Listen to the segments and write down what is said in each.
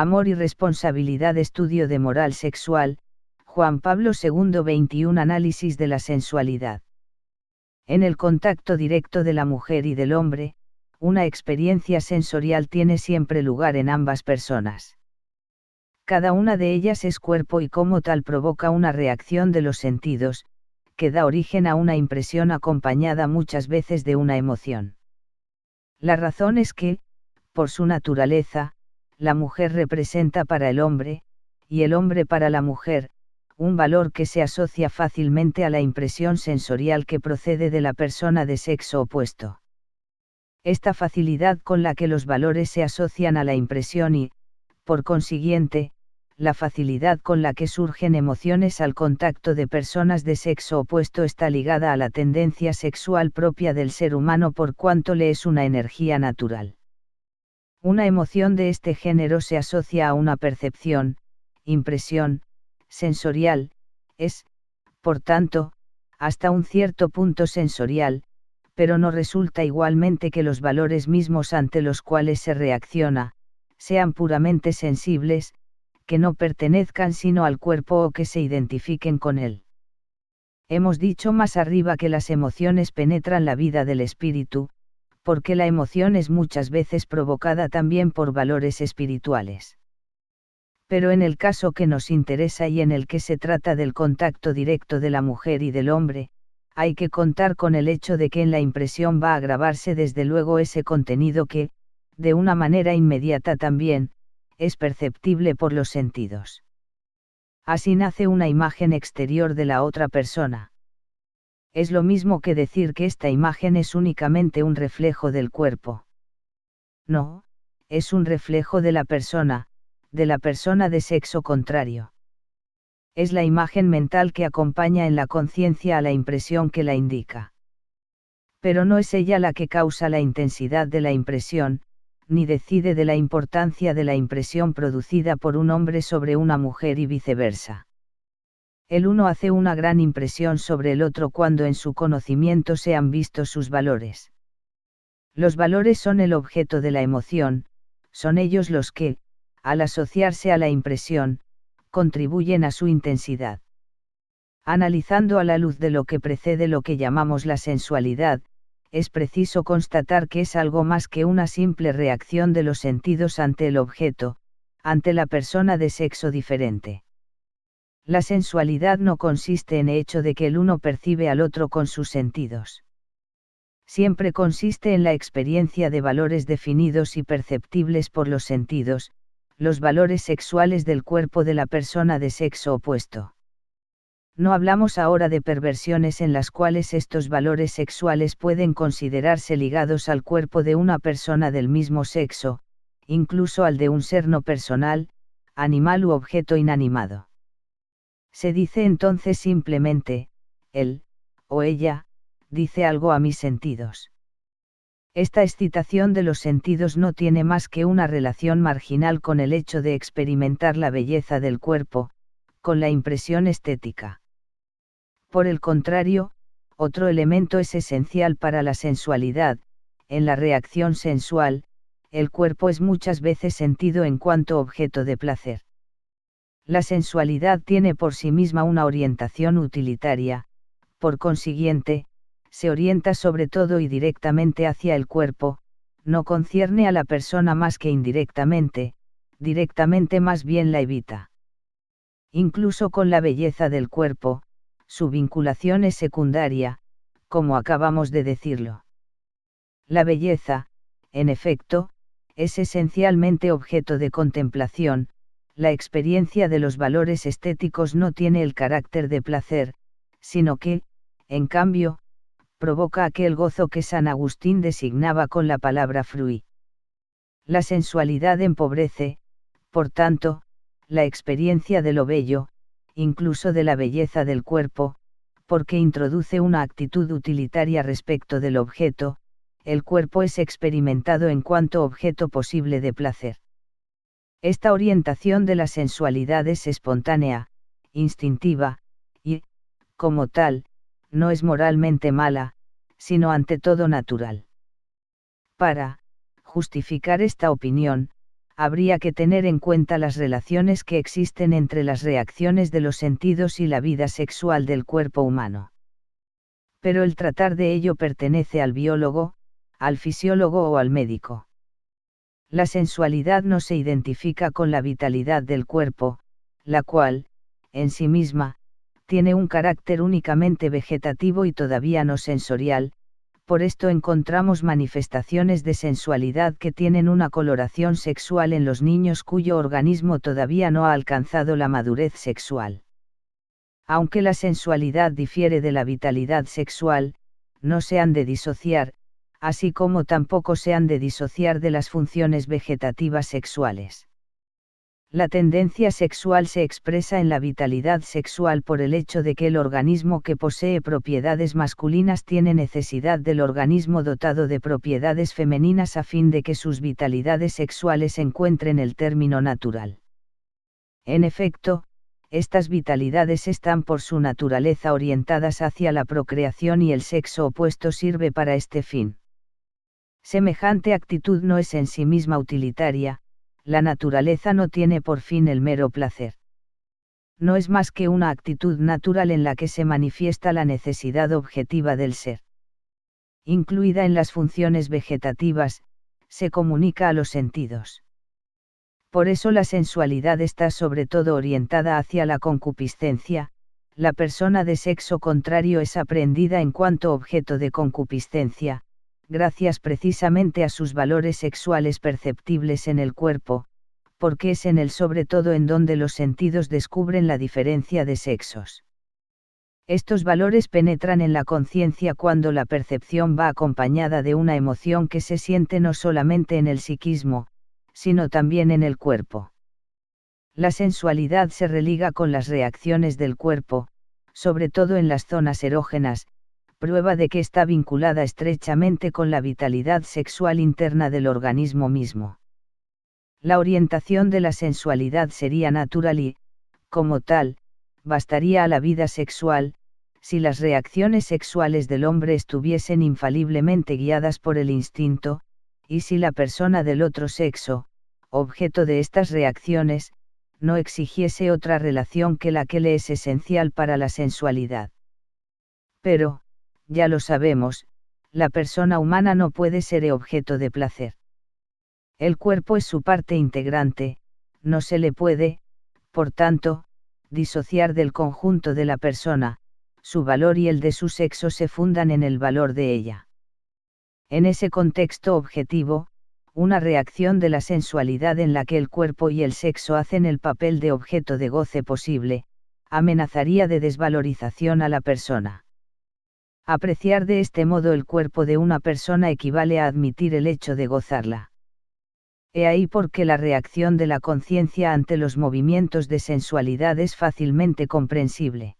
Amor y responsabilidad. Estudio de moral sexual, Juan Pablo II. 21. Análisis de la sensualidad. En el contacto directo de la mujer y del hombre, una experiencia sensorial tiene siempre lugar en ambas personas. Cada una de ellas es cuerpo y como tal provoca una reacción de los sentidos, que da origen a una impresión acompañada muchas veces de una emoción. La razón es que, por su naturaleza, la mujer representa para el hombre, y el hombre para la mujer, un valor que se asocia fácilmente a la impresión sensorial que procede de la persona de sexo opuesto. Esta facilidad con la que los valores se asocian a la impresión y, por consiguiente, la facilidad con la que surgen emociones al contacto de personas de sexo opuesto está ligada a la tendencia sexual propia del ser humano por cuanto le es una energía natural. Una emoción de este género se asocia a una percepción, impresión, sensorial, es, por tanto, hasta un cierto punto sensorial, pero no resulta igualmente que los valores mismos ante los cuales se reacciona, sean puramente sensibles, que no pertenezcan sino al cuerpo o que se identifiquen con él. Hemos dicho más arriba que las emociones penetran la vida del espíritu, porque la emoción es muchas veces provocada también por valores espirituales. Pero en el caso que nos interesa y en el que se trata del contacto directo de la mujer y del hombre, hay que contar con el hecho de que en la impresión va a grabarse desde luego ese contenido que, de una manera inmediata también, es perceptible por los sentidos. Así nace una imagen exterior de la otra persona. Es lo mismo que decir que esta imagen es únicamente un reflejo del cuerpo. No, es un reflejo de la persona de sexo contrario. Es la imagen mental que acompaña en la conciencia a la impresión que la indica. Pero no es ella la que causa la intensidad de la impresión, ni decide de la importancia de la impresión producida por un hombre sobre una mujer y viceversa. El uno hace una gran impresión sobre el otro cuando en su conocimiento se han visto sus valores. Los valores son el objeto de la emoción, son ellos los que, al asociarse a la impresión, contribuyen a su intensidad. Analizando a la luz de lo que precede lo que llamamos la sensualidad, es preciso constatar que es algo más que una simple reacción de los sentidos ante el objeto, ante la persona de sexo diferente. La sensualidad no consiste en el hecho de que el uno percibe al otro con sus sentidos. Siempre consiste en la experiencia de valores definidos y perceptibles por los sentidos, los valores sexuales del cuerpo de la persona de sexo opuesto. No hablamos ahora de perversiones en las cuales estos valores sexuales pueden considerarse ligados al cuerpo de una persona del mismo sexo, incluso al de un ser no personal, animal u objeto inanimado. Se dice entonces simplemente, él, o ella, dice algo a mis sentidos. Esta excitación de los sentidos no tiene más que una relación marginal con el hecho de experimentar la belleza del cuerpo, con la impresión estética. Por el contrario, otro elemento es esencial para la sensualidad, en la reacción sensual, el cuerpo es muchas veces sentido en cuanto objeto de placer. La sensualidad tiene por sí misma una orientación utilitaria, por consiguiente, se orienta sobre todo y directamente hacia el cuerpo, no concierne a la persona más que indirectamente, directamente más bien la evita. Incluso con la belleza del cuerpo, su vinculación es secundaria, como acabamos de decirlo. La belleza, en efecto, es esencialmente objeto de contemplación, la experiencia de los valores estéticos no tiene el carácter de placer, sino que, en cambio, provoca aquel gozo que San Agustín designaba con la palabra frui. La sensualidad empobrece, por tanto, la experiencia de lo bello, incluso de la belleza del cuerpo, porque introduce una actitud utilitaria respecto del objeto, el cuerpo es experimentado en cuanto objeto posible de placer. Esta orientación de la sensualidad es espontánea, instintiva, y, como tal, no es moralmente mala, sino ante todo natural. Para justificar esta opinión, habría que tener en cuenta las relaciones que existen entre las reacciones de los sentidos y la vida sexual del cuerpo humano. Pero el tratar de ello pertenece al biólogo, al fisiólogo o al médico. La sensualidad no se identifica con la vitalidad del cuerpo, la cual, en sí misma, tiene un carácter únicamente vegetativo y todavía no sensorial. Por esto encontramos manifestaciones de sensualidad que tienen una coloración sexual en los niños cuyo organismo todavía no ha alcanzado la madurez sexual. Aunque la sensualidad difiere de la vitalidad sexual, no se han de disociar, así como tampoco se han de disociar de las funciones vegetativas sexuales. La tendencia sexual se expresa en la vitalidad sexual por el hecho de que el organismo que posee propiedades masculinas tiene necesidad del organismo dotado de propiedades femeninas a fin de que sus vitalidades sexuales encuentren el término natural. En efecto, estas vitalidades están por su naturaleza orientadas hacia la procreación y el sexo opuesto sirve para este fin. Semejante actitud no es en sí misma utilitaria. La naturaleza no tiene por fin el mero placer. No es más que una actitud natural en la que se manifiesta la necesidad objetiva del ser. Incluida en las funciones vegetativas, se comunica a los sentidos. Por eso la sensualidad está sobre todo orientada hacia la concupiscencia. La persona de sexo contrario es aprehendida en cuanto objeto de concupiscencia, gracias precisamente a sus valores sexuales perceptibles en el cuerpo, porque es en él sobre todo en donde los sentidos descubren la diferencia de sexos. Estos valores penetran en la conciencia cuando la percepción va acompañada de una emoción que se siente no solamente en el psiquismo, sino también en el cuerpo. La sensualidad se religa con las reacciones del cuerpo, sobre todo en las zonas erógenas, prueba de que está vinculada estrechamente con la vitalidad sexual interna del organismo mismo. La orientación de la sensualidad sería natural y, como tal, bastaría a la vida sexual, si las reacciones sexuales del hombre estuviesen infaliblemente guiadas por el instinto, y si la persona del otro sexo, objeto de estas reacciones, no exigiese otra relación que la que le es esencial para la sensualidad. Pero, ya lo sabemos, la persona humana no puede ser objeto de placer. El cuerpo es su parte integrante, no se le puede, por tanto, disociar del conjunto de la persona, su valor y el de su sexo se fundan en el valor de ella. En ese contexto objetivo, una reacción de la sensualidad en la que el cuerpo y el sexo hacen el papel de objeto de goce posible, amenazaría de desvalorización a la persona. Apreciar de este modo el cuerpo de una persona equivale a admitir el hecho de gozarla. He ahí por qué la reacción de la conciencia ante los movimientos de sensualidad es fácilmente comprensible.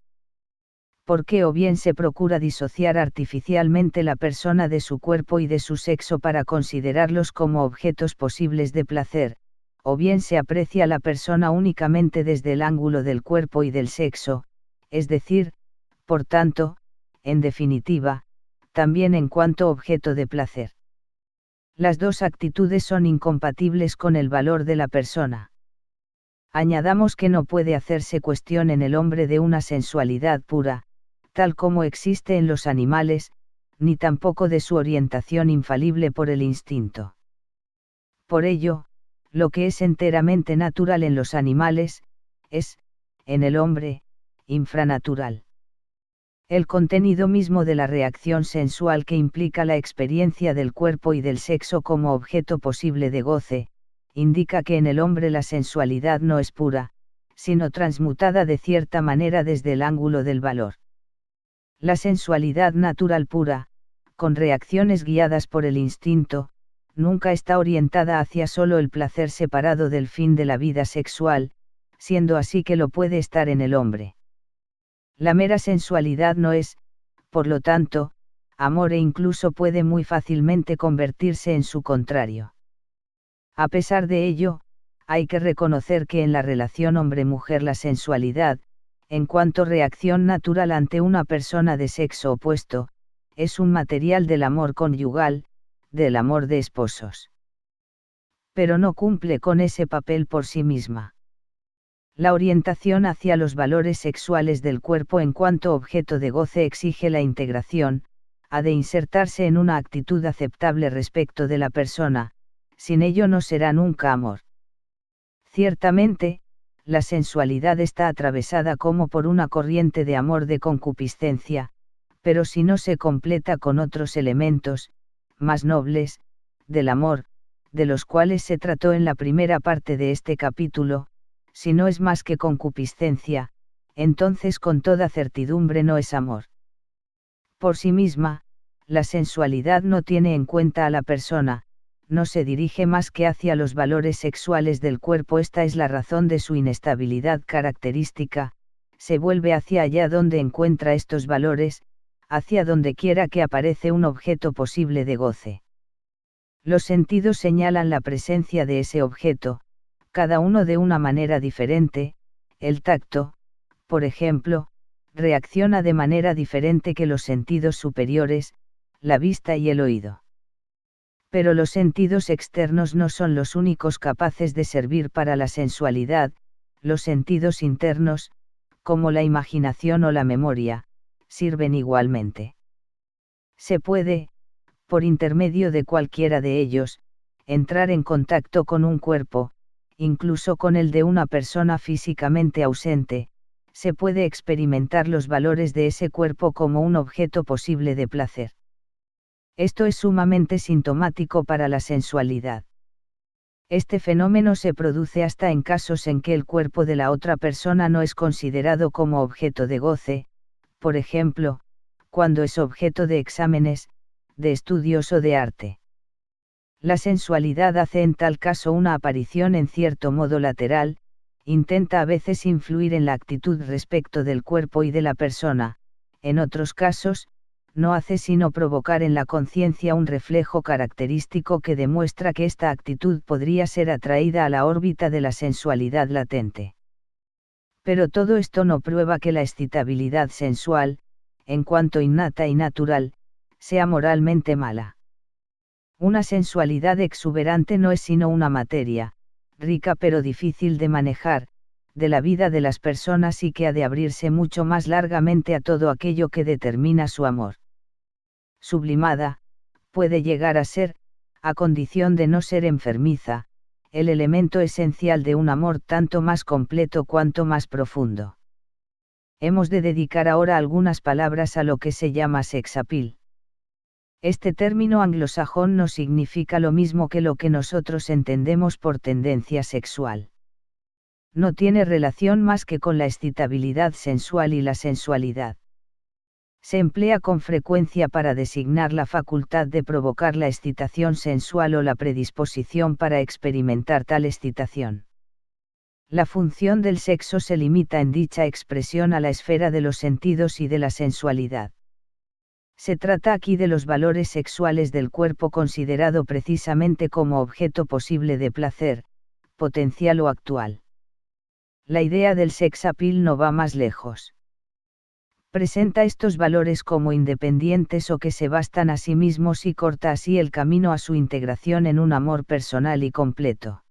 Porque o bien se procura disociar artificialmente la persona de su cuerpo y de su sexo para considerarlos como objetos posibles de placer, o bien se aprecia la persona únicamente desde el ángulo del cuerpo y del sexo, es decir, por tanto, en definitiva, también en cuanto objeto de placer. Las dos actitudes son incompatibles con el valor de la persona. Añadamos que no puede hacerse cuestión en el hombre de una sensualidad pura, tal como existe en los animales, ni tampoco de su orientación infalible por el instinto. Por ello, lo que es enteramente natural en los animales, es, en el hombre, infranatural. El contenido mismo de la reacción sensual que implica la experiencia del cuerpo y del sexo como objeto posible de goce, indica que en el hombre la sensualidad no es pura, sino transmutada de cierta manera desde el ángulo del valor. La sensualidad natural pura, con reacciones guiadas por el instinto, nunca está orientada hacia solo el placer separado del fin de la vida sexual, siendo así que lo puede estar en el hombre. La mera sensualidad no es, por lo tanto, amor e incluso puede muy fácilmente convertirse en su contrario. A pesar de ello, hay que reconocer que en la relación hombre-mujer la sensualidad, en cuanto reacción natural ante una persona de sexo opuesto, es un material del amor conyugal, del amor de esposos. pero no cumple con ese papel por sí misma. La orientación hacia los valores sexuales del cuerpo en cuanto objeto de goce exige la integración, ha de insertarse en una actitud aceptable respecto de la persona, sin ello no será nunca amor. Ciertamente, la sensualidad está atravesada como por una corriente de amor de concupiscencia, pero si no se completa con otros elementos, más nobles, del amor, de los cuales se trató en la primera parte de este capítulo, si no es más que concupiscencia, entonces con toda certidumbre no es amor. Por sí misma, la sensualidad no tiene en cuenta a la persona, no se dirige más que hacia los valores sexuales del cuerpo. Esta es la razón de su inestabilidad característica, se vuelve hacia allá donde encuentra estos valores, hacia donde quiera que aparece un objeto posible de goce. Los sentidos señalan la presencia de ese objeto, cada uno de una manera diferente. El tacto, por ejemplo, reacciona de manera diferente que los sentidos superiores, la vista y el oído. Pero los sentidos externos no son los únicos capaces de servir para la sensualidad, los sentidos internos, como la imaginación o la memoria, sirven igualmente. Se puede, por intermedio de cualquiera de ellos, entrar en contacto con un cuerpo, incluso con el de una persona físicamente ausente, se puede experimentar los valores de ese cuerpo como un objeto posible de placer. Esto es sumamente sintomático para la sensualidad. Este fenómeno se produce hasta en casos en que el cuerpo de la otra persona no es considerado como objeto de goce, por ejemplo, cuando es objeto de exámenes, de estudios o de arte. La sensualidad hace en tal caso una aparición en cierto modo lateral, intenta a veces influir en la actitud respecto del cuerpo y de la persona, en otros casos, no hace sino provocar en la conciencia un reflejo característico que demuestra que esta actitud podría ser atraída a la órbita de la sensualidad latente. Pero todo esto no prueba que la excitabilidad sensual, en cuanto innata y natural, sea moralmente mala. Una sensualidad exuberante no es sino una materia, rica pero difícil de manejar, de la vida de las personas y que ha de abrirse mucho más largamente a todo aquello que determina su amor. Sublimada, puede llegar a ser, a condición de no ser enfermiza, el elemento esencial de un amor tanto más completo cuanto más profundo. Hemos de dedicar ahora algunas palabras a lo que se llama sex appeal. Este término anglosajón no significa lo mismo que lo que nosotros entendemos por tendencia sexual. No tiene relación más que con la excitabilidad sensual y la sensualidad. Se emplea con frecuencia para designar la facultad de provocar la excitación sensual o la predisposición para experimentar tal excitación. La función del sexo se limita en dicha expresión a la esfera de los sentidos y de la sensualidad. Se trata aquí de los valores sexuales del cuerpo considerado precisamente como objeto posible de placer, potencial o actual. La idea del sex appeal no va más lejos. Presenta estos valores como independientes o que se bastan a sí mismos y corta así el camino a su integración en un amor personal y completo.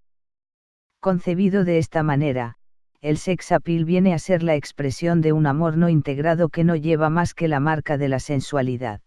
Concebido de esta manera, el sex appeal viene a ser la expresión de un amor no integrado que no lleva más que la marca de la sensualidad.